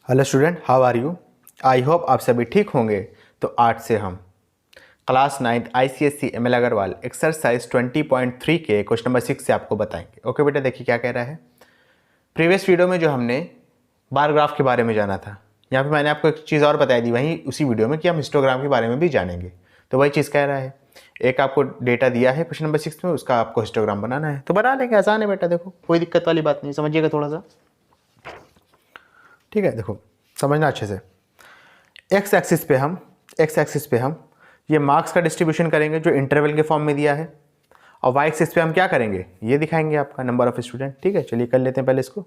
Hello student, how are you. I hope आप सभी ठीक होंगे। तो आज से हम class 9 ICSE ML Agarwal exercise 20.3 के क्वेश्चन नंबर 6 से आपको बताएंगे। ओके बेटा, देखिए क्या कह रहा है। प्रीवियस वीडियो में जो हमने बार ग्राफ के बारे में जाना था, यहाँ पे मैंने आपको एक चीज़ और बताई दी वहीं उसी वीडियो में कि हम हिस्टोग्राम के बारे में भी जानेंगे। तो वही चीज़ कह रहा है, एक आपको डेटा दिया है क्वेश्चन नंबर 6 में, उसका आपको हिस्टोग्राम बनाना है। तो बना लेंगे, आसान है बेटा, देखो कोई दिक्कत वाली बात नहीं, समझिएगा थोड़ा सा। ठीक है, देखो समझना अच्छे से। एक्स एक्सिस पे हम ये मार्क्स का डिस्ट्रीब्यूशन करेंगे जो इंटरवल के फॉर्म में दिया है, और वाई एक्सिस पे हम क्या करेंगे, ये दिखाएंगे आपका नंबर ऑफ स्टूडेंट। ठीक है, चलिए कर लेते हैं पहले इसको।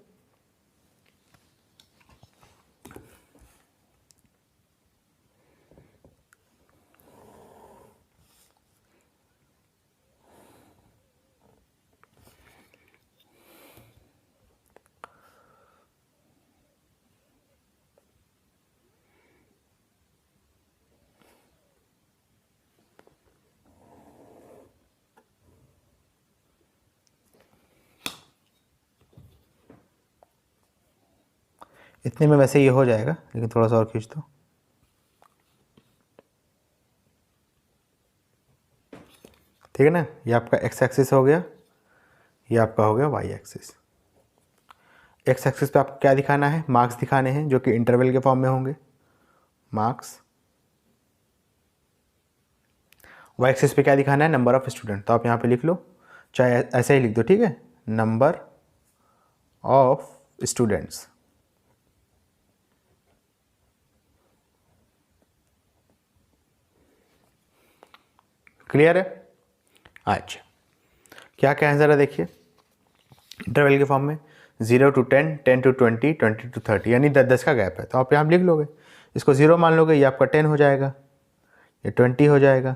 इतने में वैसे ये हो जाएगा, लेकिन थोड़ा सा और खींच दो। ठीक है ना, ये आपका एक्स एक्सिस हो गया, ये आपका हो गया वाई एक्सिस। एक्स एक्सिस पे आपको क्या दिखाना है, मार्क्स दिखाने हैं जो कि इंटरवल के फॉर्म में होंगे, मार्क्स। वाई एक्सिस पे क्या दिखाना है, नंबर ऑफ स्टूडेंट। तो आप यहाँ पे लिख लो, चाहे ऐसे ही लिख दो, ठीक है, नंबर ऑफ स्टूडेंट्स। क्लियर है। अच्छा, क्या क्या है ज़रा देखिए, इंटरवल के फॉर्म में 0 to 10, 10 to 20, 20 to 30, यानी 10-10 का गैप है। तो आप यहाँ लिख लोगे, इसको 0 मान लोगे, ये आपका 10 हो जाएगा, ये 20 हो जाएगा,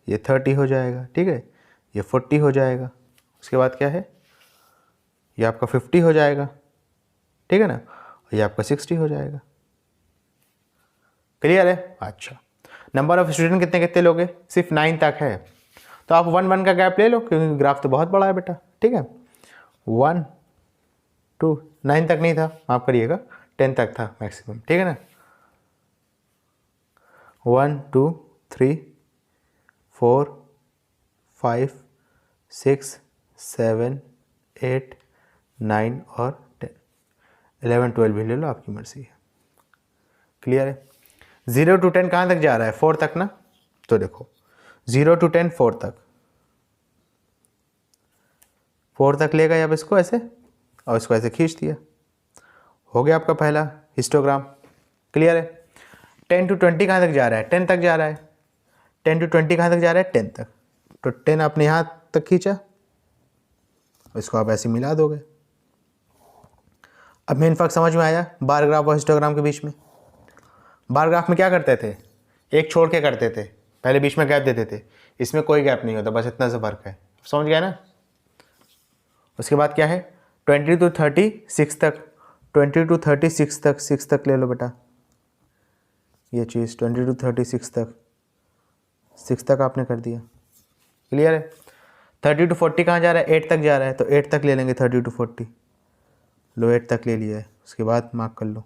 ये 30 हो जाएगा, ठीक है, ये 40 हो जाएगा। उसके बाद क्या है, ये आपका 50 हो जाएगा, ठीक है ना, और ये आपका 60 हो जाएगा। क्लियर है। अच्छा, नंबर ऑफ स्टूडेंट कितने कितने लोगे, सिर्फ 9 तक है, तो आप 1-1 का गैप ले लो, क्योंकि ग्राफ तो बहुत बड़ा है बेटा। ठीक है, 1 2 9 तक नहीं था, माफ़ करिएगा, 10 तक था मैक्सिमम। ठीक है ना, 1 2 3 4 5 6 7 8 9 और 10, 11 12 भी ले लो, आपकी मर्जी है। क्लियर है। 0 to 10 कहाँ तक जा रहा है, 4 तक ना। तो देखो 0 to 10 4 तक, 4 तक लेगा अब इसको ऐसे, और इसको ऐसे खींच दिया, हो गया आपका पहला हिस्टोग्राम। क्लियर है। 10 to 20 कहाँ तक जा रहा है, 10 तक जा रहा है। 10 to 20 कहाँ तक जा रहा है, 10 तक। तो 10 आपने यहाँ तक खींचा, इसको आप ऐसे मिला दोगे। अब मेन फर्क समझ में आया बार ग्राफ और हिस्टोग्राम के बीच में। बार ग्राफ में क्या करते थे, एक छोड़ के करते थे, पहले बीच में गैप देते थे, इसमें कोई गैप नहीं होता, बस इतना सा फर्क है, समझ गया ना। उसके बाद क्या है, 20 to 36 तक, 20 to 36 तक, 6 तक ले लो बेटा, ये चीज़ 20 to 36 तक, 6 तक आपने कर दिया। क्लियर है। 30 to 40 कहाँ जा रहा है, 8 तक जा रहा है, तो 8 तक ले लेंगे, 30 to 40 लो, 8 तक ले लिया है। उसके बाद मार्क कर लो।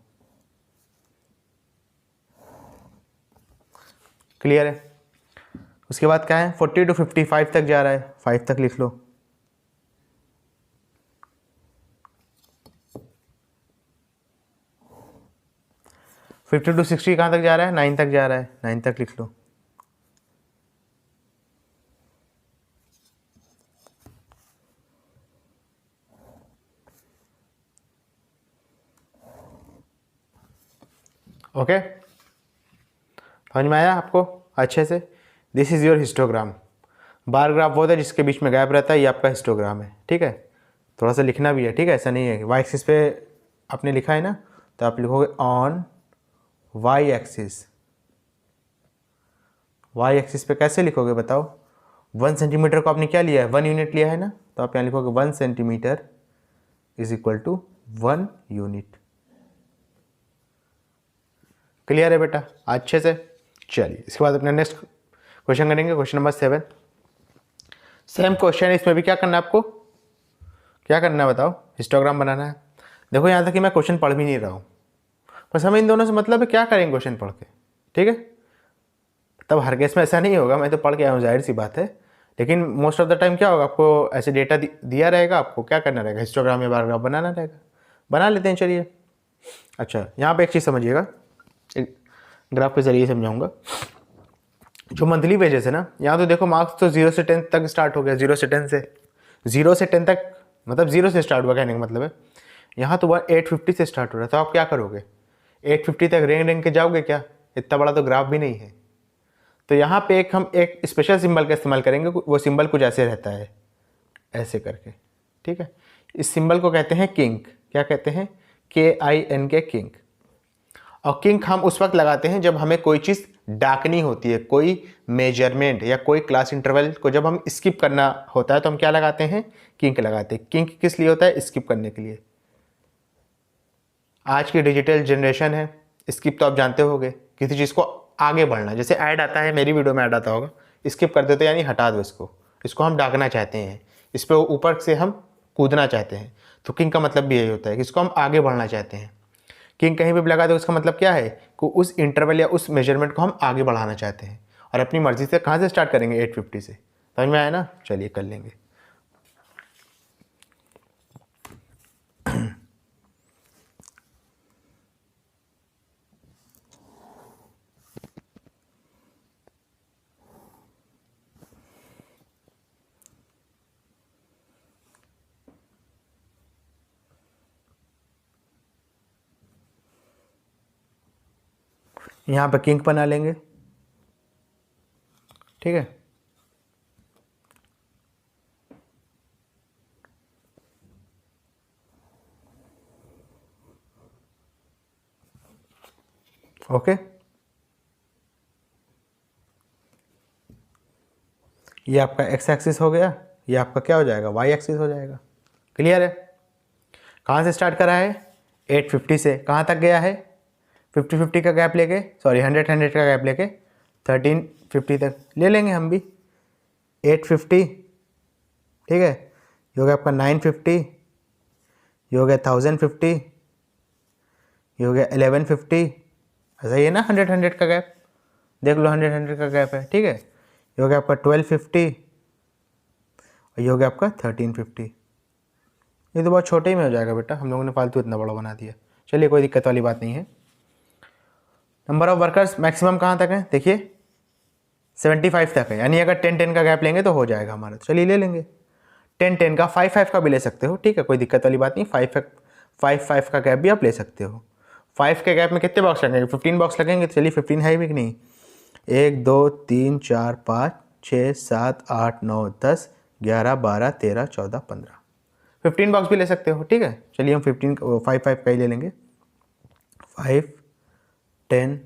क्लियर है। उसके बाद क्या है, 40 to 55 तक जा रहा है, 5 तक लिख लो। फिफ्टी टू 60 कहाँ तक जा रहा है, 9 तक जा रहा है, 9 तक लिख लो। ओके, समझ में आया आपको अच्छे से। This is your histogram. Bar graph वो होता है जिसके बीच में गैप रहता है, ये आपका हिस्टोग्राम है। ठीक है, थोड़ा सा लिखना भी है, ठीक है, ऐसा नहीं है। वाई एक्सिस पे आपने लिखा है ना, तो आप लिखोगे on y axis. Y axis पे कैसे लिखोगे बताओ, 1 सेंटीमीटर को आपने क्या लिया है, 1 यूनिट लिया है ना, तो आप यहाँ लिखोगे 1 centimetre is equal to 1 unit. Clear है बेटा अच्छे से। चलिए इसके बाद अपने नेक्स्ट क्वेश्चन करेंगे, क्वेश्चन नंबर 7। सेम क्वेश्चन है, इसमें भी क्या करना है आपको, क्या करना है बताओ, हिस्टोग्राम बनाना है। देखो यहाँ तक कि मैं क्वेश्चन पढ़ भी नहीं रहा हूँ, बस हमें इन दोनों से मतलब है, क्या करेंगे क्वेश्चन पढ़ के, ठीक है। तब हर केस में ऐसा नहीं होगा, मैं तो पढ़ के आया हूँ, जाहिर सी बात है। लेकिन मोस्ट ऑफ द टाइम क्या होगा, आपको ऐसे डेटा दिया रहेगा, आपको क्या करना रहेगा, हिस्टोग्राम या बार ग्राफ बनाना रहेगा। बना लेते हैं, चलिए। अच्छा, यहाँ पे एक चीज़ समझिएगा, एक ग्राफ के जरिए समझाऊंगा। जो मंथली वेजेस है ना, यहाँ तो देखो मार्क्स तो 0 से 10 तक स्टार्ट हो गया, 0 से 10 से, 0 से 10 तक मतलब 0 से स्टार्ट हुआ, कहने का मतलब है। यहाँ तो 850 से स्टार्ट हो रहा है, तो आप क्या करोगे, 850 तक रेंग रेंग के जाओगे क्या, इतना बड़ा तो ग्राफ भी नहीं है। तो यहाँ पे हम एक स्पेशल सिंबल का इस्तेमाल करेंगे, वो सिंबल कुछ ऐसे रहता है, ऐसे करके, ठीक है। इस सिंबल को कहते हैं किंक। क्या कहते हैं, KINK, किंक। और किंक हम उस वक्त लगाते हैं जब हमें कोई चीज़ डाकनी होती है, कोई मेजरमेंट या कोई क्लास इंटरवल को जब हम स्किप करना होता है, तो हम क्या लगाते हैं, किंक लगाते हैं। किंक किस लिए होता है, स्किप करने के लिए। आज की डिजिटल जनरेशन है, स्किप तो आप जानते होंगे, किसी चीज़ को आगे बढ़ना, जैसे ऐड आता है, मेरी वीडियो में ऐड आता होगा, स्किप कर देते यानी हटा दो इसको हम डाकना चाहते हैं, इस पर ऊपर से हम कूदना चाहते हैं। तो किंग का मतलब भी यही होता है कि इसको हम आगे बढ़ना चाहते हैं। किंग कहीं भी लगा दो, उसका मतलब क्या है कि उस इंटरवल या उस मेजरमेंट को हम आगे बढ़ाना चाहते हैं, और अपनी मर्जी से कहाँ से स्टार्ट करेंगे, 850 से। समझ में आया ना, चलिए कर लेंगे। यहाँ पे किंग बना लेंगे, ठीक है। ओके, ये आपका एक्स एक्सिस हो गया, ये आपका क्या हो जाएगा, वाई एक्सिस हो जाएगा। क्लियर है। कहाँ से स्टार्ट करा है, 850 से कहाँ तक गया है, 50-50 का गैप लेके, सॉरी 100-100 का गैप लेके 1350 तक ले लेंगे हम भी। 850, ठीक है, ये हो गया आपका 950, ये हो गया 1050, ये हो गया 1150। ऐसा ही है ना, 100-100 का गैप, देख लो 100-100 का गैप है, ठीक है। ये हो गया आपका 1250, और ये हो गया आपका 1350। ये तो बहुत छोटे ही में हो जाएगा बेटा, हम लोगों ने फालतू इतना बड़ा बना दिया। चलिए, कोई दिक्कत वाली बात नहीं है। नंबर ऑफ वर्कर्स मैक्सिमम कहाँ तक है, देखिए 75 तक है, यानी अगर 10-10 का गैप लेंगे तो हो जाएगा हमारा। चलिए ले लेंगे 10-10 का, 5-5 का भी ले सकते हो, ठीक है, कोई दिक्कत वाली बात नहीं। 5-5 का गैप भी आप ले सकते हो। 5 के गैप में कितने बॉक्स लगेंगे, 15 बॉक्स लगेंगे। चलिए 15 है भी कि नहीं, 1 2 3 4 5 6 7 8 9 10 11 12 13 14 15, 15 बॉक्स भी ले सकते हो, ठीक है। चलिए हम 5-5 का ही ले लेंगे। 5 10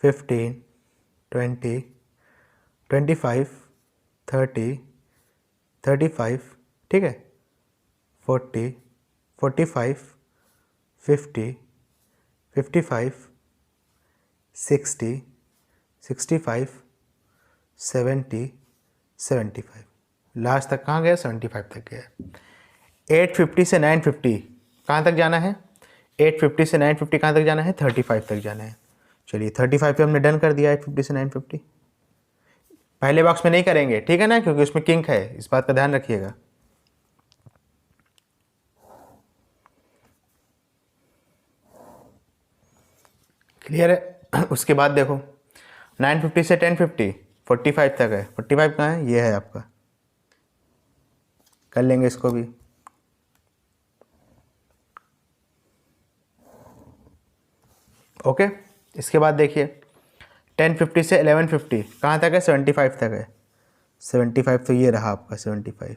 15 20 25 30 35, ठीक है, 40 45 50 55 60 65 70 75, लास्ट तक कहाँ गया, 75 तक गया। 850 से 950 कहाँ तक जाना है, 850 से 950 कहाँ तक जाना है, 35 तक जाना है। चलिए 35 पे हमने डन कर दिया। 850 से 950 पहले बॉक्स में नहीं करेंगे, ठीक है ना, क्योंकि उसमें किंक है, इस बात का ध्यान रखिएगा। क्लियर है। उसके बाद देखो 950 से 1050 45 तक है। 45 कहाँ है, ये है आपका, कर लेंगे इसको भी। ओके, इसके बाद देखिए 1050 से 1150 कहाँ तक है, 75 तक है। 75 तो ये रहा आपका 75।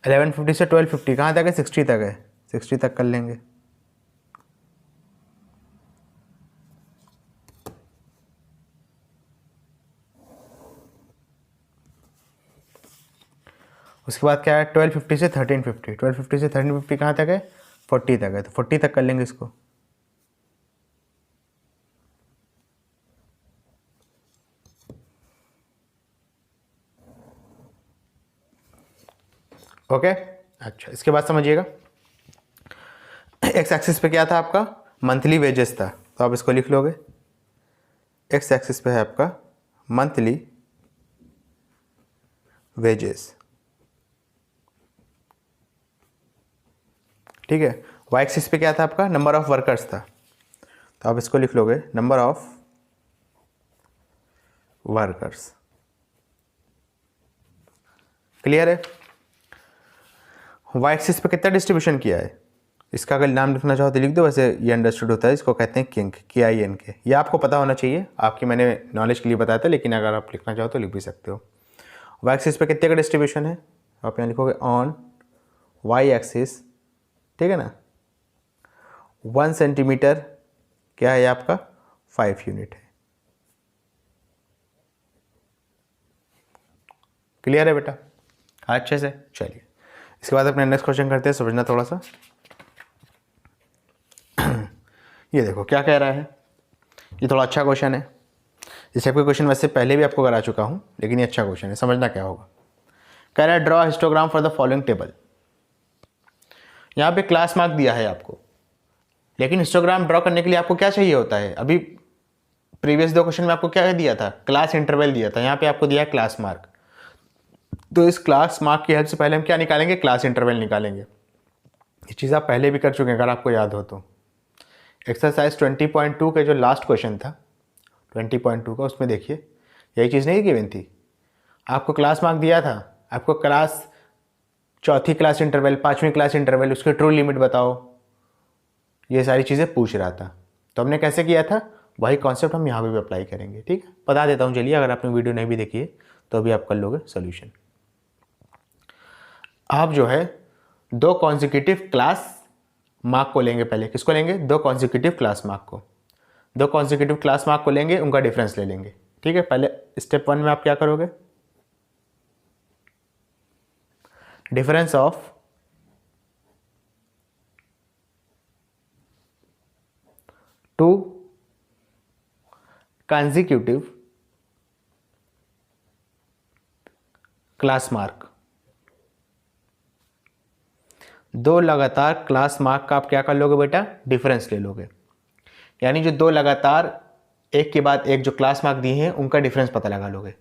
एलेवन फिफ्टी से 1250 कहाँ तक है, 60 तक है। 60 तक कर लेंगे। उसके बाद क्या है, 1250 से 1350, 1250 से 1350 कहाँ तक है, 40 तक है, तो 40 तक कर लेंगे इसको। ओके, अच्छा इसके बाद समझिएगा, एक्स एक्सिस पे क्या था आपका, मंथली वेजेस था, तो आप इसको लिख लोगे, एक्स एक्सिस पे है आपका मंथली वेजेस, ठीक है। वाई एक्सिस पे क्या था आपका, नंबर ऑफ वर्कर्स था, तो आप इसको लिख लोगे नंबर ऑफ वर्कर्स। क्लियर है। वाई एक्सिस पे कितना डिस्ट्रीब्यूशन किया है, इसका अगर नाम लिखना चाहो तो लिख दो, वैसे ये अंडरस्टूड होता है, इसको कहते हैं किंक, KINK। ये आपको पता होना चाहिए, आपकी मैंने नॉलेज के लिए बताया था, लेकिन अगर आप लिखना चाहो तो लिख भी सकते हो। वाई एक्सिस पे कितने का डिस्ट्रीब्यूशन है, आप यहाँ लिखोगे ऑन वाई एक्सिस, ठीक है ना, 1 सेंटीमीटर क्या है आपका 5 यूनिट है। क्लियर है बेटा, अच्छे से। चलिए इसके बाद अपने नेक्स्ट क्वेश्चन करते हैं, समझना थोड़ा सा। ये देखो क्या कह रहा है, ये थोड़ा अच्छा क्वेश्चन है, इस टाइप के क्वेश्चन वैसे पहले भी आपको करा चुका हूँ, लेकिन ये अच्छा क्वेश्चन है, समझना क्या होगा। कह रहा है draw histogram for the following table. यहाँ पे क्लास मार्क दिया है आपको, लेकिन हिस्टोग्राम ड्रॉ करने के लिए आपको क्या चाहिए होता है, अभी प्रीवियस 2 क्वेश्चन में आपको क्या दिया था, क्लास इंटरवल दिया था, यहाँ पे आपको दिया है क्लास मार्क। तो इस क्लास मार्क की हेल्प से पहले हम क्या निकालेंगे, क्लास इंटरवल निकालेंगे। ये चीज़ आप पहले भी कर चुके हैं अगर आपको याद हो तो। एक्सरसाइज 20.2 के जो लास्ट क्वेश्चन था 20.2 का, उसमें देखिए यही चीज़ नहीं गिवन थी, आपको क्लास मार्क दिया था, आपको क्लास, चौथी क्लास इंटरवल, 5वीं क्लास इंटरवल, उसके ट्रू लिमिट बताओ, ये सारी चीज़ें पूछ रहा था। तो हमने कैसे किया था, वही कॉन्सेप्ट हम यहाँ पे भी अप्लाई करेंगे, ठीक है। बता देता हूँ चलिए, अगर आपने वीडियो नहीं भी देखी है तो अभी आप कर लोगे सोल्यूशन। आप जो है 2 कॉन्जिक्यूटिव क्लास मार्क को लेंगे, पहले किसको लेंगे, 2 कॉन्जिक्यूटिव क्लास मार्क को, 2 कॉन्जिक्यूटिव क्लास मार्क को लेंगे, उनका डिफरेंस ले लेंगे, ठीक है। पहले स्टेप 1 में आप क्या करोगे, difference of two consecutive class mark, 2 लगातार क्लास मार्क का आप क्या कर लोगे बेटा, डिफरेंस ले लोगे। यानी जो 2 लगातार एक के बाद एक जो क्लास मार्क दिए हैं उनका डिफरेंस पता लगा लोगे।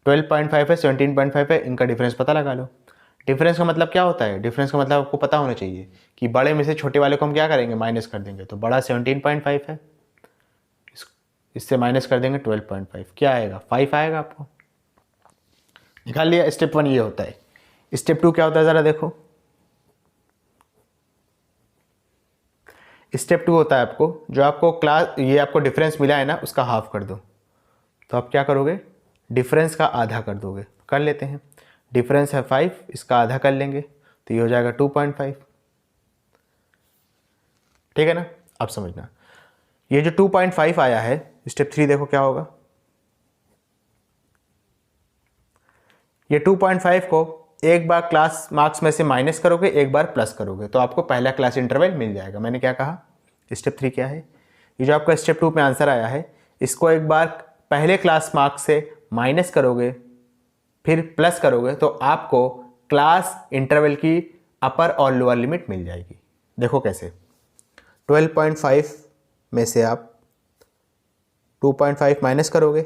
12.5 है, 17.5 है, इनका डिफरेंस पता लगा लो। डिफरेंस का मतलब क्या होता है, डिफरेंस का मतलब आपको पता होना चाहिए कि बड़े में से छोटे वाले को हम क्या करेंगे, माइनस कर देंगे। तो बड़ा 17.5 है, इससे माइनस कर देंगे 12.5, क्या आएगा, 5 आएगा, आपको निकाल लिया। स्टेप 1 ये होता है। स्टेप 2 क्या होता है, ज़रा देखो। स्टेप 2 होता है आपको, जो आपको क्लास, ये आपको डिफरेंस मिला है ना, उसका हाफ कर दो। तो आप क्या करोगे, डिफरेंस का आधा कर दोगे। कर लेते हैं, डिफरेंस है 5, इसका आधा कर लेंगे तो ये हो जाएगा 2.5, ठीक है ना। अब समझना, ये जो 2.5 आया है, स्टेप 3 देखो क्या होगा। ये 2.5 को एक बार क्लास मार्क्स में से माइनस करोगे, एक बार प्लस करोगे, तो आपको पहला क्लास इंटरवल मिल जाएगा। मैंने क्या कहा, स्टेप 3 क्या है, ये जो आपका स्टेप 2 में आंसर आया है, इसको एक बार पहले क्लास मार्क्स से माइनस करोगे, फिर प्लस करोगे, तो आपको क्लास इंटरवल की अपर और लोअर लिमिट मिल जाएगी। देखो कैसे, 12.5 में से आप 2.5 माइनस करोगे,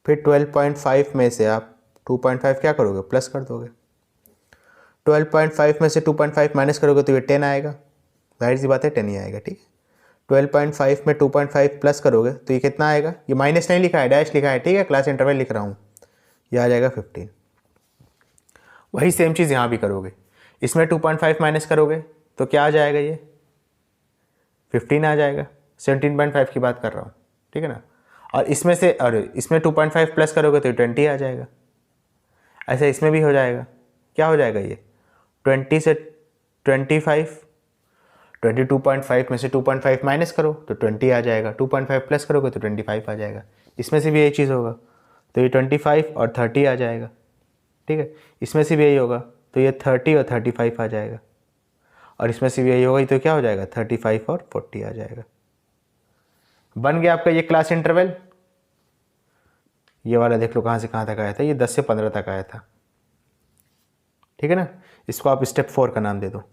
फिर 12.5 में से आप 2.5 क्या करोगे, प्लस कर दोगे। 12.5 में से 2.5 माइनस करोगे तो ये 10 आएगा, जाहिर सी बात है 10 ही आएगा, ठीक है। 12.5 में 2.5 प्लस करोगे तो ये कितना आएगा, ये माइनस नहीं लिखा है, डैश लिखा है, ठीक है, क्लास इंटरवल लिख रहा हूँ, ये आ जाएगा 15। वही सेम चीज़ यहाँ भी करोगे, इसमें 2.5 माइनस करोगे तो क्या आ जाएगा, ये 15 आ जाएगा। 17.5 की बात कर रहा हूँ, ठीक है ना। और इसमें से, और इसमें 2.5 प्लस करोगे तो 20 आ जाएगा। ऐसे इसमें भी हो जाएगा, क्या हो जाएगा, ये 20 से 25, 22.5 में से 2.5 माइनस करो तो 20 आ जाएगा, 2.5 प्लस करोगे तो 25 आ जाएगा। इसमें से भी यही चीज़ होगा तो ये 25 और 30 आ जाएगा, ठीक है। इसमें से भी यही होगा तो ये 30 और 35 आ जाएगा, और इसमें से भी यही होगा तो क्या हो जाएगा, 35 और 40 आ जाएगा। बन गया आपका ये क्लास इंटरवल। ये वाला देख लो कहाँ से कहाँ तक आया था, ये 10 से 15 तक आया था, ठीक है ना। इसको आप स्टेप 4 का नाम दे दो।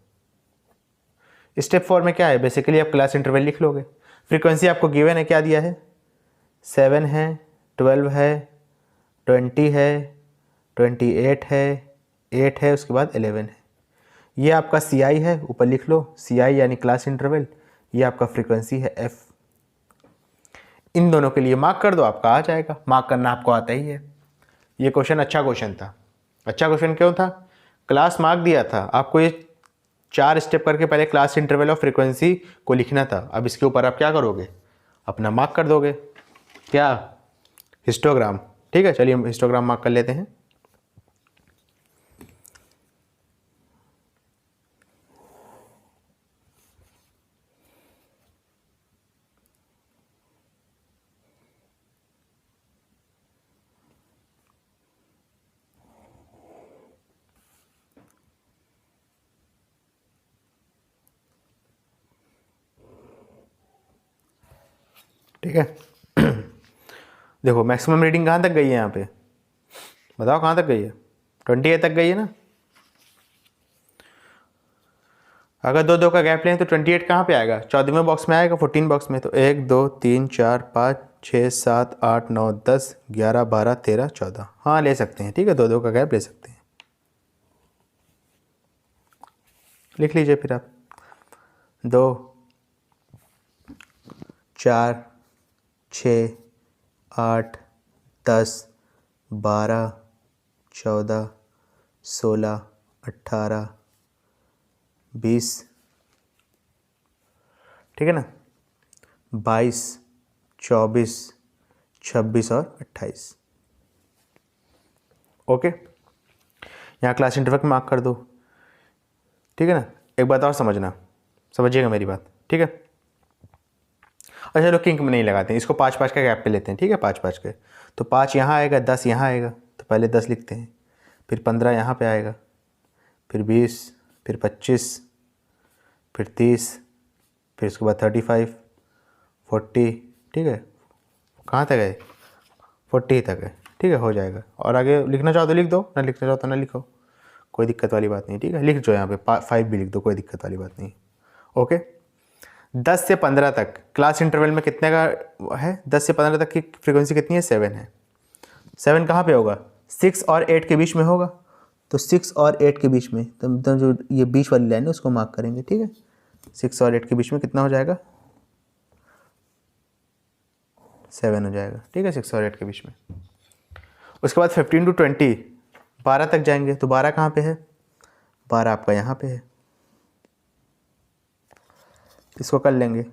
स्टेप 4 में क्या है, बेसिकली आप क्लास इंटरवल लिख लोगे। फ्रीक्वेंसी आपको गिवन है, क्या दिया है, 7 है, 12 है, 20 है, 28 है, 8 है, उसके बाद 11 है। ये आपका सी आई है, ऊपर लिख लो सी आई यानी क्लास इंटरवल। ये आपका फ्रीक्वेंसी है एफ। इन दोनों के लिए मार्क कर दो, आपका आ जाएगा। मार्क करना आपको आता ही है। ये क्वेश्चन अच्छा क्वेश्चन था। अच्छा क्वेश्चन क्यों था, क्लास मार्क दिया था आपको, ये 4 स्टेप करके पहले क्लास इंटरवल और फ्रीक्वेंसी को लिखना था। अब इसके ऊपर आप क्या करोगे, अपना मार्क कर दोगे, क्या, हिस्टोग्राम। ठीक है, चलिए हम हिस्टोग्राम मार्क कर लेते हैं। ठीक है देखो मैक्सिमम रीडिंग कहाँ तक गई है यहाँ पे, बताओ कहाँ तक गई है, 28 तक गई है ना। अगर 2 2 का गैप लें तो 28 कहाँ पे आएगा, 14वें बॉक्स में आएगा, 14 बॉक्स में। तो 1 2 3 4 5 6 7 8 9 10 11 12 13 14, हाँ ले सकते हैं। ठीक है, 2 2 का गैप ले सकते हैं। लिख लीजिए फिर आप, 2 4 6 8 10 12 14 16 18 20, ठीक है ना, 22 24 26 और 28। ओके, यहाँ क्लास इंटरवल मार्क कर दो। ठीक है ना, एक बात और समझना, समझिएगा मेरी बात। ठीक है, अच्छा चलो किंक में नहीं लगाते हैं, इसको 5 5 का गैप पे लेते हैं। ठीक है, 5 5 के, तो 5 यहाँ आएगा, 10 यहाँ आएगा, तो पहले 10 लिखते हैं, फिर 15 यहाँ पे आएगा, फिर 20, फिर 25, फिर 30, फिर उसके बाद 35 40। ठीक है, कहाँ तक है, 40 तक है। ठीक है, हो जाएगा। और आगे लिखना चाहो तो लिख दो, ना लिखना चाहो तो ना लिखो, कोई दिक्कत वाली बात नहीं। ठीक है, लिख दो यहाँ पे 5 भी लिख दो, कोई दिक्कत वाली बात नहीं। ओके, 10 से 15 तक क्लास इंटरवल में कितने का है, 10 से 15 तक की फ्रीक्वेंसी कितनी है, 7 है। 7 कहाँ पे होगा, 6 और 8 के बीच में होगा। तो 6 और 8 के बीच में, तो जो ये बीच वाली लाइन है उसको मार्क करेंगे। ठीक है, 6 और 8 के बीच में कितना हो जाएगा, 7 हो जाएगा। ठीक है, 6 और 8 के बीच में। उसके बाद 15 to 20, 12 तक जाएंगे। तो 12 कहाँ पे है, 12 आपका यहाँ पे है, इसको कर लेंगे।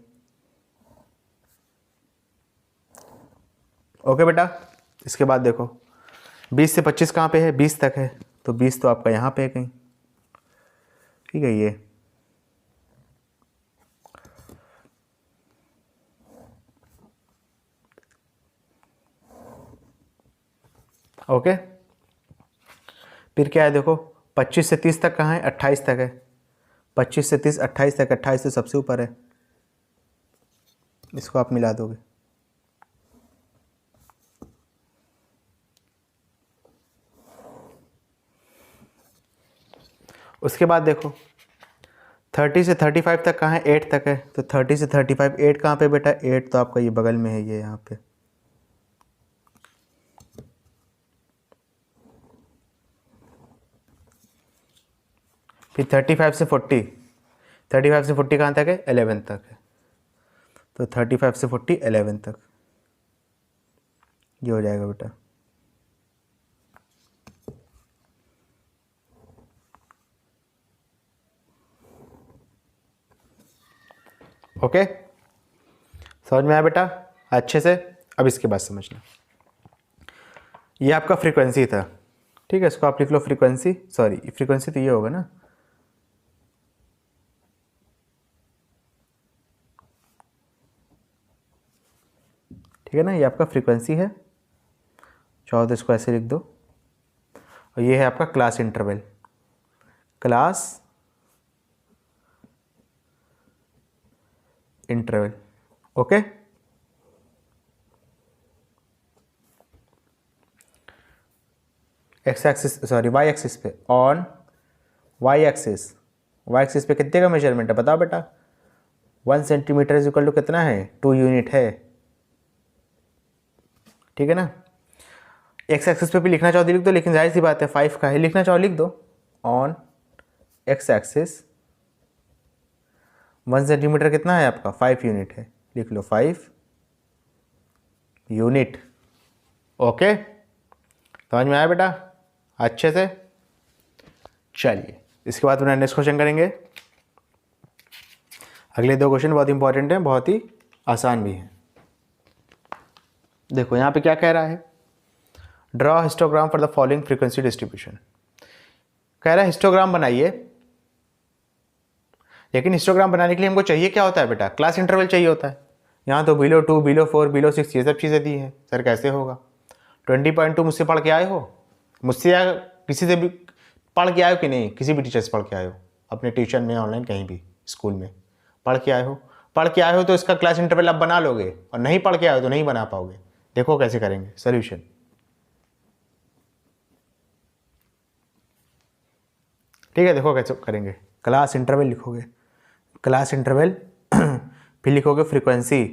ओके बेटा, इसके बाद देखो 20 से 25 कहाँ पे है, 20 तक है, तो 20 तो आपका यहाँ पे है कहीं। ठीक है, ये ओके। फिर क्या है देखो, 25 से 30 तक कहाँ है, 28 तक है। 25 से 30 28 तक, 28 से सबसे ऊपर है, इसको आप मिला दोगे। उसके बाद देखो 30 से 35 तक कहाँ है, 8 तक है। तो 30 से 35, 8 कहाँ पे बेटा, 8 तो आपका ये बगल में है, ये यहाँ पे। फिर 35 से 40, 35 से 40 कहाँ तक है, 11 तक है। तो 35 से 40 11 तक, ये हो जाएगा बेटा। ओके, समझ में आया बेटा अच्छे से। अब इसके बाद समझना, ये आपका फ्रीक्वेंसी था। ठीक है, इसको आप लिख लो फ्रीक्वेंसी, सॉरी फ्रीक्वेंसी तो ये होगा ना, ठीक है ना, ये आपका फ्रीक्वेंसी है। चाहो तो इसको ऐसे लिख दो। और ये है आपका class interval, class interval. Okay, x axis, sorry y axis पे ऑन वाई एक्सिस पे कितने का मेजरमेंट है बताओ बेटा। 1 सेंटीमीटर इज इक्वल टू कितना है, 2 यूनिट है, ठीक है ना। एक्स एक्सिस पे भी लिखना चाहो तो लिख दो, लेकिन जाहिर सी बात है 5 का है, लिखना चाहो लिख दो। ऑन एक्स एक्सिस 1 सेंटीमीटर कितना है आपका, 5 यूनिट है, लिख लो 5 यूनिट। ओके, समझ में आया बेटा अच्छे से। चलिए इसके बाद अपना नेक्स्ट क्वेश्चन करेंगे। अगले 2 क्वेश्चन बहुत इंपॉर्टेंट हैं, बहुत ही आसान भी हैं। देखो यहाँ पे क्या कह रहा है, draw histogram for the following frequency distribution. कह रहा है हिस्टोग्राम बनाइए, लेकिन हिस्टोग्राम बनाने के लिए हमको चाहिए क्या होता है बेटा, क्लास इंटरवल चाहिए होता है। यहाँ तो बिलो 2, बिलो 4, बिलो 6 ये सब चीज़ें दी हैं। सर कैसे होगा, 20.2 मुझसे पढ़ के आए हो, मुझसे या किसी से भी पढ़ के आए हो कि नहीं, किसी भी टीचर से पढ़ के आए हो, अपने ट्यूशन में, ऑनलाइन, कहीं भी स्कूल में पढ़ के आए हो। पढ़ के आए हो तो इसका क्लास इंटरवल आप बना लोगे, और नहीं पढ़ के आए हो तो नहीं बना पाओगे। देखो कैसे करेंगे सोल्यूशन। ठीक है, देखो कैसे करेंगे। क्लास इंटरवल लिखोगे, क्लास इंटरवल फिर लिखोगे फ्रीक्वेंसी,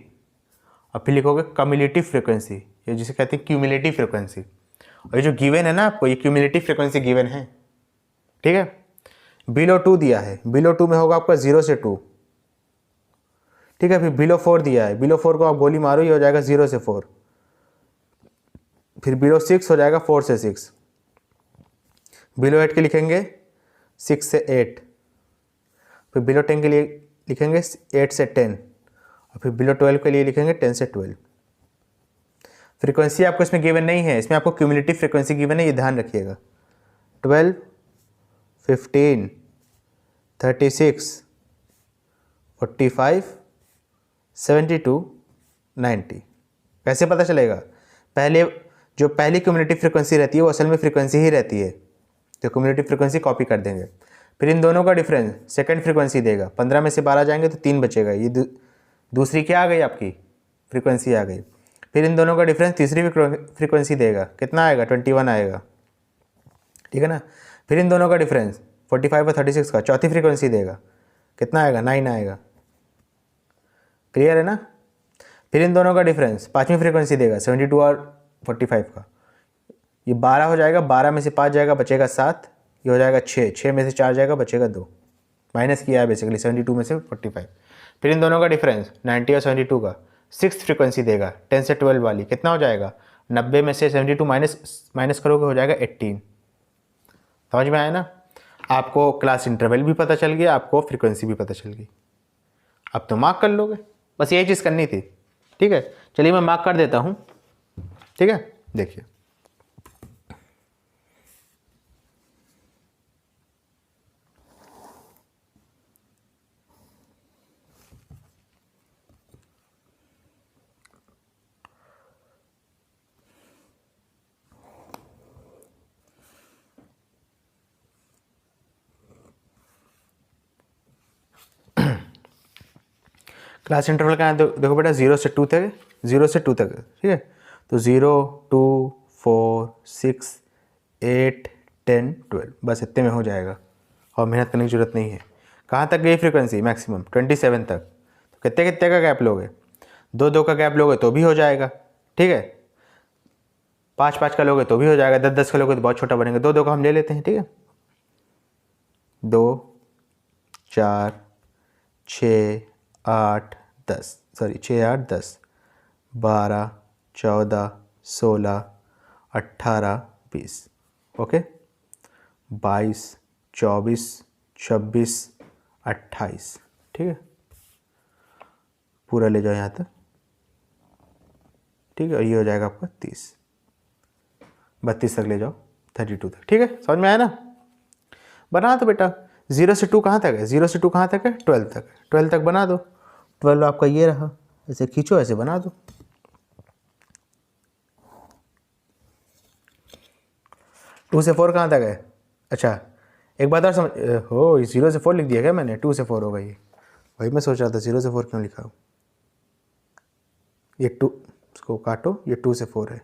और फिर लिखोगे कम्युलेटिव फ्रीक्वेंसी, ये जिसे कहते हैं क्यूमुलेटिव फ्रीक्वेंसी। और ये जो गिवन है ना आपको, ये क्यूमुलेटिव फ्रीक्वेंसी गिवन है, ठीक है। बिलो 2 दिया है, बिलो 2 में होगा आपका 0 से 2, ठीक है। फिर बिलो 4 दिया है, बिलो 4 को आप गोली मारो, ये हो जाएगा 0 से 4। फिर बिलो 6 हो जाएगा 4 से 6। बिलो 8 के लिखेंगे 6 से 8। फिर बिलो 10 के लिए लिखेंगे 8 से 10, और फिर बिलो 12 के लिए लिखेंगे 10 से 12। फ्रीक्वेंसी आपको इसमें गिवन नहीं है, इसमें आपको क्यूमुलेटिव फ्रीक्वेंसी गिवन है, ये ध्यान रखिएगा। 12, 15, 36, 45, 72, 90। कैसे पता चलेगा, पहले जो पहली क्यूमुलेटिव फ्रीक्वेंसी रहती है वो असल में फ्रीक्वेंसी ही रहती है, तो क्यूमुलेटिव फ्रीक्वेंसी कॉपी कर देंगे। फिर इन दोनों का डिफरेंस सेकंड फ्रीक्वेंसी देगा, 15 में से 12 जाएंगे तो 3 बचेगा, ये दूसरी क्या आ गई आपकी फ्रीक्वेंसी आ गई। फिर इन दोनों का डिफरेंस तीसरी फ्रीक्वेंसी देगा, कितना आएगा 21 आएगा, ठीक है ना। फिर इन दोनों का डिफरेंस 45 और 36 का चौथी फ्रीक्वेंसी देगा, कितना आएगा 9 आएगा, क्लियर है ना। फिर इन दोनों का डिफरेंस पाँचवीं फ्रीक्वेंसी देगा 72 और 45 का, ये 12 हो जाएगा, 12 में से 5 जाएगा बचेगा 7, ये हो जाएगा 6, 6 में से 4 जाएगा बचेगा 2, माइनस किया है बेसिकली 72 में से 45। फिर इन दोनों का डिफरेंस 90 और 72 का सिक्स फ्रीक्वेंसी देगा 10 से 12 वाली, कितना हो जाएगा 90 में से 72 माइनस करोगे हो जाएगा 18। समझ में आया ना, आपको क्लास इंटरवल भी पता चल गया, आपको फ्रीक्वेंसी भी पता चल गई। अब तो मार्क कर लोगे, बस यही चीज़ करनी थी, ठीक है। चलिए मैं मार्क कर देता हूँ, ठीक है। देखिए क्लास इंटरवल का है, देखो बेटा 0 से 2 तक, 0 से 2 तक, ठीक है। तो 0, 2, 4, 6, 8, 10, 12, बस इतने में हो जाएगा, और मेहनत करने की जरूरत नहीं है। कहाँ तक गई फ्रीक्वेंसी, मैक्सिमम 27 तक। तो कितने कितने का गैप लोगे, 2-2 का गैप लोगे तो भी हो जाएगा, ठीक है। 5-5 का लोगे तो भी हो जाएगा, 10-10 का लोगे तो बहुत छोटा बनेगा, 2-2 का हम ले लेते हैं, ठीक है। 2, 4, 6, 8, 10, सॉरी 6, 8, 10, 12, 14, 16, 18, 20, ओके। 22, 24, 26, 28, ठीक है। पूरा ले जाओ यहाँ तक, ठीक है। और ये हो जाएगा आपका 30, 32 तक ले जाओ, 32 तक, ठीक है। समझ में आया ना, बना दो बेटा। 0 से 2 कहाँ तक है, 0 से 2 कहाँ तक है, 12 तक है, 12 तक बना दो। 12 आपका ये रहा, ऐसे खींचो, ऐसे बना दो। 2 से 4 कहाँ तक है, अच्छा एक बात और समझ हो, 0 से 4 लिख दिया क्या मैंने, 2 से 4 होगा ये, वही मैं सोच रहा था 0 से 4 क्यों लिखा हूँ। ये 2 इसको काटो, ये 2 से 4 है,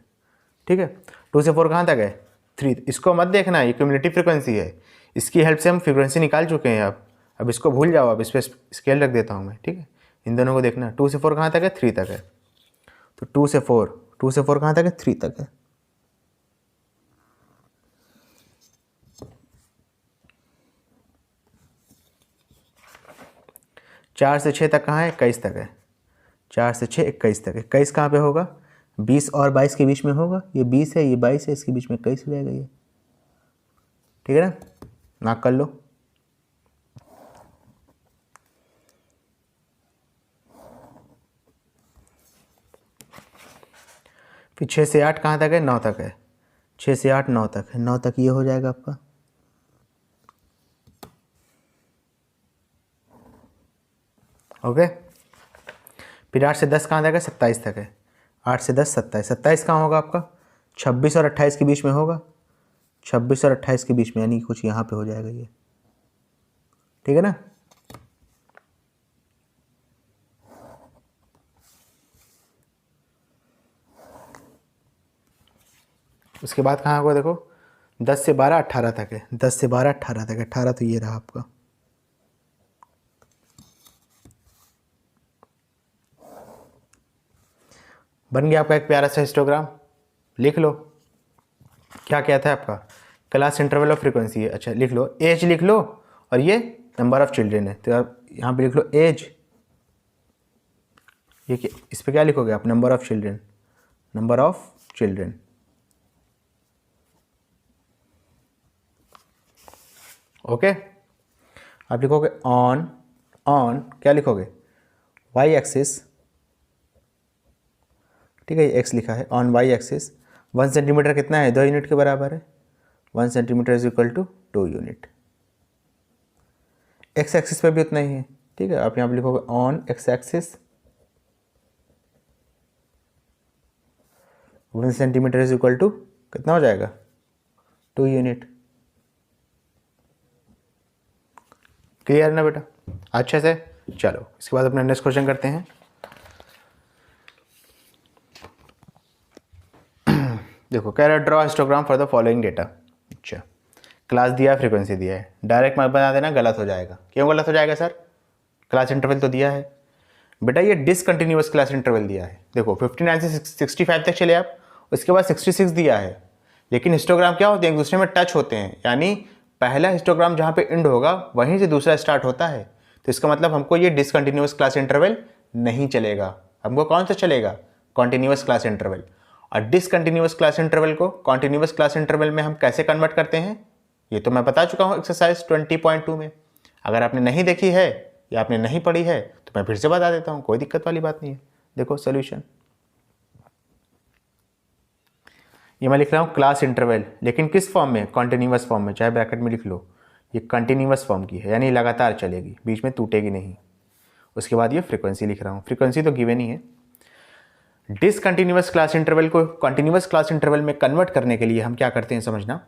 ठीक है। 2 से 4 कहाँ तक है, 3। इसको मत देखना, ये क्यूमुलेटिव फ्रीक्वेंसी है, इसकी हेल्प से हम फ्रीक्वेंसी निकाल चुके हैं। अब इसको भूल जाओ, अब इस पर स्केल रख देता हूँ मैं, ठीक है। इन दोनों को देखना, 2 से 4 कहाँ तक है, 3 तक है। तो 2 से 4 कहाँ तक है, 3 तक है। चार से 6 तक कहाँ है, 21 तक है। 4 से 6 21 तक है। 21 कहाँ पे होगा, 20 और 22 के बीच में होगा। ये 20 है, ये 22 है, इसके बीच में 21 हो जाएगा ये, ठीक है ना। मार्क कर लो। फिर 6 से 8 कहाँ तक है, 9 तक है। 6 से 8 9 तक है, 9 तक ये हो जाएगा आपका। ओके। फिर 8 से 10 कहाँ तक है, 27 तक है। 8 से 10 27, 27 कहाँ होगा आपका, 26 और 28 के बीच में होगा। 26 और 28 के बीच में, यानी कुछ यहाँ पे हो जाएगा ये, ठीक है ना। उसके बाद कहाँ होगा, देखो 10 से 12 18 तक है। 10 से 12 18 तक है। 18 तो ये रहा आपका। बन गया आपका एक प्यारा सा हिस्टोग्राम। लिख लो क्या क्या था आपका, क्लास इंटरवल ऑफ फ्रीक्वेंसी है। अच्छा लिख लो, एज लिख लो, और ये नंबर ऑफ चिल्ड्रेन है। तो आप यहाँ पे लिख लो एज, ये इस पे क्या लिखोगे आप, number of children, number of children. Okay. आप लिखोगे ऑन क्या लिखोगे, वाई एक्सिस, ठीक है, ये एक्स लिखा है। ऑन वाई एक्सिस 1 सेंटीमीटर कितना है, 2 यूनिट के बराबर है। 1 centimetre is equal to 2 unit. X axis पे भी उतना ही है, ठीक है। आप यहाँ पे लिखोगे on x axis 1 centimetre is equal to कितना हो जाएगा, 2 यूनिट। क्लियर ना बेटा, अच्छे से। चलो इसके बाद अपना नेक्स्ट क्वेश्चन करते हैं। देखो कह रहा है draw histogram for the following data. अच्छा क्लास दिया है, फ्रीक्वेंसी दिया है, डायरेक्ट मत बना देना, गलत हो जाएगा। क्यों गलत हो जाएगा सर, क्लास इंटरवल तो दिया है। बेटा ये डिसकंटिन्यूअस क्लास इंटरवल दिया है। देखो 59 से 65 तक चले आप, उसके बाद 66 दिया है। लेकिन हिस्टोग्राम क्या होते हैं, एक दूसरे में टच होते हैं, यानी पहला हिस्टोग्राम जहाँ पे एंड होगा वहीं से दूसरा स्टार्ट होता है। तो इसका मतलब हमको ये डिसकंटिन्यूअस क्लास इंटरवल नहीं चलेगा। हमको कौन सा चलेगा, कॉन्टिन्यूअस क्लास इंटरवल। और डिसकंटिन्यूअस क्लास इंटरवल को कॉन्टिन्यूअस क्लास इंटरवल में हम कैसे कन्वर्ट करते हैं, ये तो मैं बता चुका हूँ एक्सरसाइज 20.2 में। अगर आपने नहीं देखी है या आपने नहीं पढ़ी है तो मैं फिर से बता देता हूँ, कोई दिक्कत वाली बात नहीं है। देखो सोल्यूशन, ये मैं लिख रहा हूँ क्लास इंटरवल, लेकिन किस फॉर्म में, कॉन्टिन्यूअस फॉर्म में, चाहे ब्रैकेट में लिख लो। ये कंटिन्यूअस फॉर्म की है, यानी लगातार चलेगी, बीच में टूटेगी नहीं। उसके बाद ये फ्रीक्वेंसी लिख रहा हूँ, फ्रीक्वेंसी तो गिवन ही है। डिसकंटिन्यूअस क्लास इंटरवल को कंटिन्यूअस क्लास इंटरवल में कन्वर्ट करने के लिए हम क्या करते हैं समझना।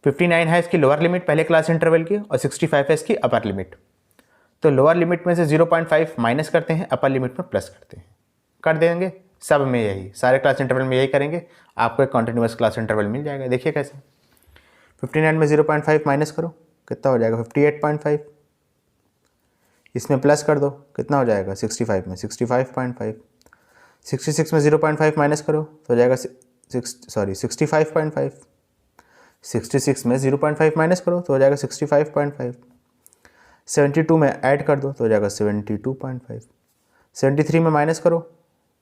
59 है इसकी लोअर लिमिट पहले क्लास इंटरवल की, और 65 है इसकी अपर लिमिट। तो लोअर लिमिट में से 0.5 माइनस करते हैं, अपर लिमिट में प्लस करते हैं, कर देंगे सब में यही, सारे क्लास इंटरवल में यही करेंगे, आपको एक कॉन्टिन्यूअस क्लास इंटरवल मिल जाएगा। देखिए कैसे, 59 में 0.5 माइनस करो, कितना हो जाएगा 58.5, इसमें प्लस कर दो, कितना हो जाएगा 65 में 65.5, 66 में 0.5 माइनस करो तो हो जाएगा 65.5, 66 में 0.5 माइनस करो तो हो जाएगा 65.5, 72 में ऐड कर दो तो हो जाएगा 72.5, 73 में माइनस करो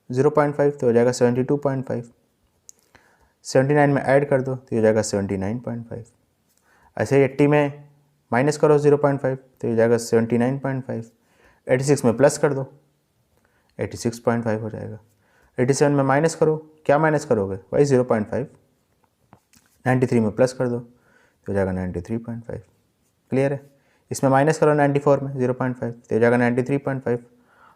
0.5 तो हो जाएगा 72.5, 79 में ऐड कर दो तो हो जाएगा 79.5, ऐसे ही 80 में माइनस करो 0.5 तो हो जाएगा 79.5, 86 में प्लस कर दो 86.5 हो जाएगा, 87 में माइनस करो, क्या माइनस करोगे भाई 0.5, 93 में प्लस कर दो तो हो जाएगा 93.5। क्लियर है। इसमें माइनस करो 94 में 0.5 तो हो जाएगा 93.5,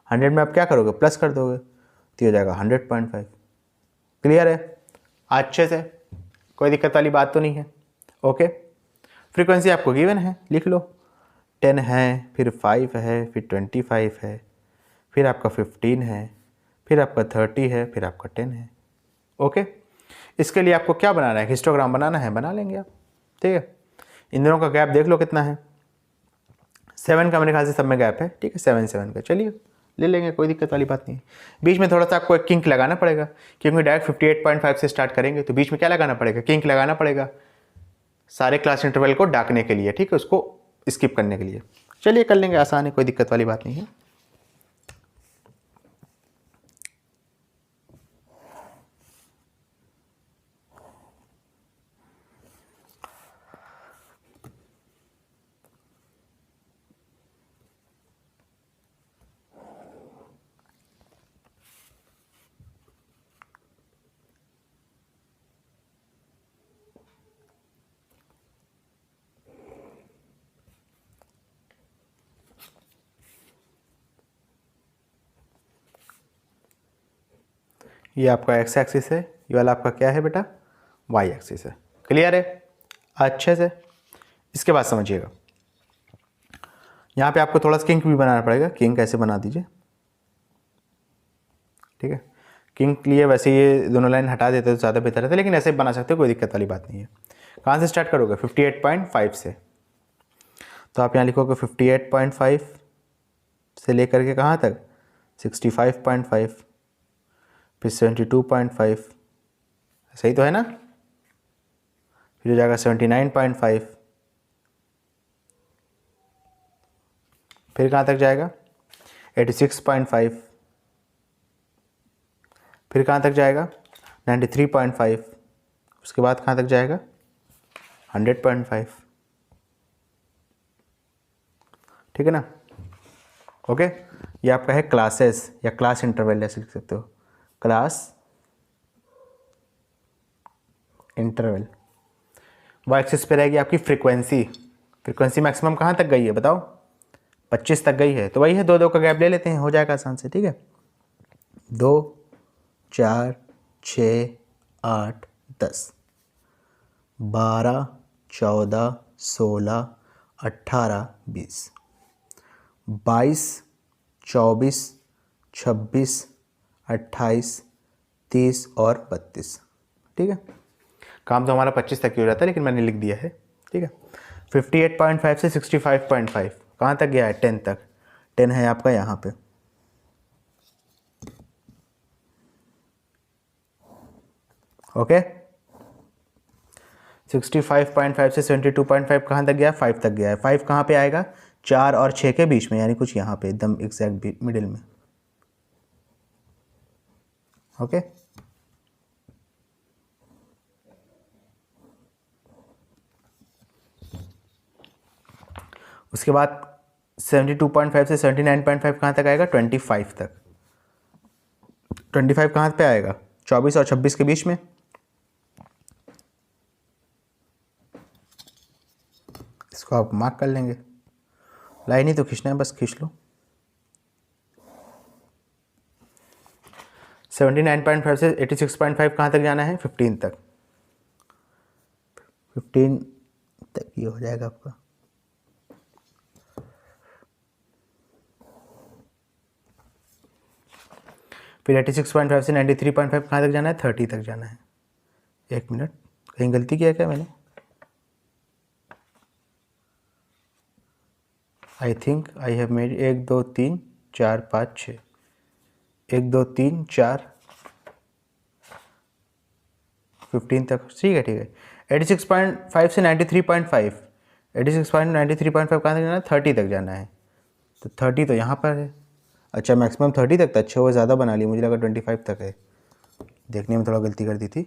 100 में आप क्या करोगे प्लस कर दोगे तो हो जाएगा 100.5। क्लियर है अच्छे से, कोई दिक्कत वाली बात तो नहीं है। ओके, फ्रीक्वेंसी आपको गिवन है, लिख लो 10 है, फिर 5 है, फिर 25 है, फिर आपका 15 है, फिर आपका 30 है, फिर आपका 10 है। ओके, इसके लिए आपको क्या बनाना है, हिस्टोग्राम बनाना है, बना लेंगे आप, ठीक है। इन दोनों का गैप देख लो कितना है, 7 का मेरे ख्याल से सब में गैप है, ठीक है, 7 का, चलिए ले लेंगे, कोई दिक्कत वाली बात नहीं है। बीच में थोड़ा सा आपको एक किंक लगाना पड़ेगा, क्योंकि डायरेक्ट 58.5 से स्टार्ट करेंगे तो बीच में क्या लगाना पड़ेगा, किंक लगाना पड़ेगा सारे क्लास इंटरवल को डाकने के लिए, ठीक है, उसको स्किप करने के लिए। चलिए कर लेंगे, आसान है, कोई दिक्कत वाली बात नहीं है। ये आपका एक्स एक्सिस है, ये वाला आपका क्या है बेटा, वाई एक्सिस है। क्लियर है अच्छे से। इसके बाद समझिएगा, यहाँ पे आपको थोड़ा सा किंक भी बनाना पड़ेगा। किंक कैसे बना दीजिए, ठीक है, किंक लिए वैसे ये दोनों लाइन हटा देते तो ज़्यादा बेहतर रहता, लेकिन ऐसे बना सकते हो, कोई दिक्कत वाली बात नहीं है। कहाँ से स्टार्ट करोगे, 58.5 से, तो आप यहाँ लिखोगे 58.5 से लेकर के कहाँ तक, 65.5, फिर 72.5, सही तो है ना, फिर हो जाएगा 79.5, फिर कहाँ तक जाएगा 86.5, फिर कहाँ तक जाएगा 93.5, उसके बाद कहाँ तक जाएगा 100.5, ठीक है ना। ओके, ये आपका है क्लासेस या क्लास इंटरवल ऐसे लिख सकते हो, क्लास इंटरवल। वो एक्सिस पे रहेगी आपकी फ्रीक्वेंसी। फ्रीक्वेंसी मैक्सिमम कहाँ तक गई है बताओ, 25 तक गई है, तो वही है, 2 2 का गैप ले लेते हैं, हो जाएगा आसान से, ठीक है। 2 4 6 8 10 12 14 16 18 20 22 24 26 28 30 और 32, ठीक है। काम तो हमारा 25 तक ही हो जाता है, लेकिन मैंने लिख दिया है, ठीक है। 58.5 से 65.5 कहाँ तक गया है, 10 तक। 10 है आपका यहाँ पे, ओके। 65.5 से 72.5 कहाँ तक गया, 5 तक गया है। 5 कहाँ पे आएगा, 4 और 6 के बीच में, यानी कुछ यहाँ पे एकदम एग्जैक्ट मिडिल में, ओके। उसके बाद 72.5 से 79.5 कहाँ तक आएगा, 25 तक। 25 कहाँ पे आएगा, 24 और 26 के बीच में, इसको आप मार्क कर लेंगे, लाइन ही तो खींचना है, बस खींच लो। 79.5 से 86.5 कहाँ तक जाना है, 15 तक। 15 तक ये हो जाएगा आपका, फिर 86.5 से 93.5 कहाँ तक जाना है, 30 तक जाना है। एक मिनट, कहीं गलती किया क्या मैंने, I think I have made 1 2 3 4 5 6, 1 2 3 4 15 तक, ठीक है ठीक है। 86.5 से 93.5, 86.93.5 कहाँ तक जाना है, 30 तक जाना है, तो 30 तो यहाँ पर है। अच्छा मैक्सिमम 30 तक था, अच्छा वो ज़्यादा बना लिया, मुझे लगा 25 तक है, देखने में थोड़ा गलती कर दी थी।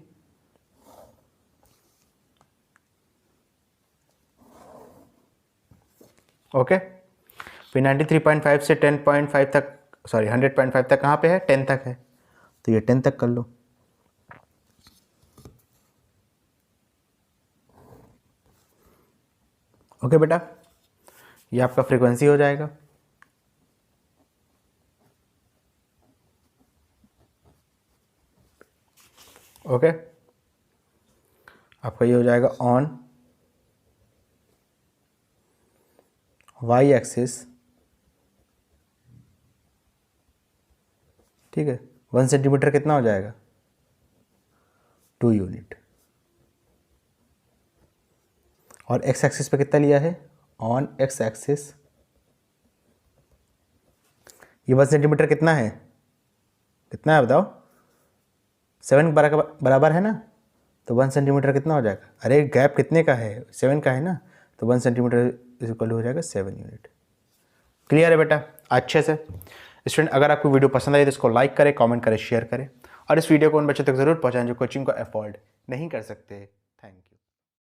ओके, फिर 93.5 से 10.5 तक, सॉरी 100.5 तक कहाँ पे है, 10 तक है, तो ये 10 तक कर लो। ओके बेटा, ये आपका फ्रीक्वेंसी हो जाएगा। ओके, आपका ये हो जाएगा ऑन वाई एक्सिस, ठीक है। 1 सेंटीमीटर कितना हो जाएगा, 2 यूनिट। और एक्स एक्सिस पे कितना लिया है, ऑन एक्स एक्सिस ये 1 सेंटीमीटर कितना है, कितना है बताओ, 7 बराबर है ना, तो 1 सेंटीमीटर कितना हो जाएगा, अरे गैप कितने का है, 7 का है ना, तो 1 सेंटीमीटर इज इक्वल हो जाएगा 7 यूनिट। क्लियर है बेटा अच्छे से। स्टूडेंट अगर आपको वीडियो पसंद आई तो इसको लाइक करें, कमेंट करें, शेयर करें और इस वीडियो को उन बच्चों तक जरूर पहुंचाएं जो कोचिंग को अफोर्ड नहीं कर सकते।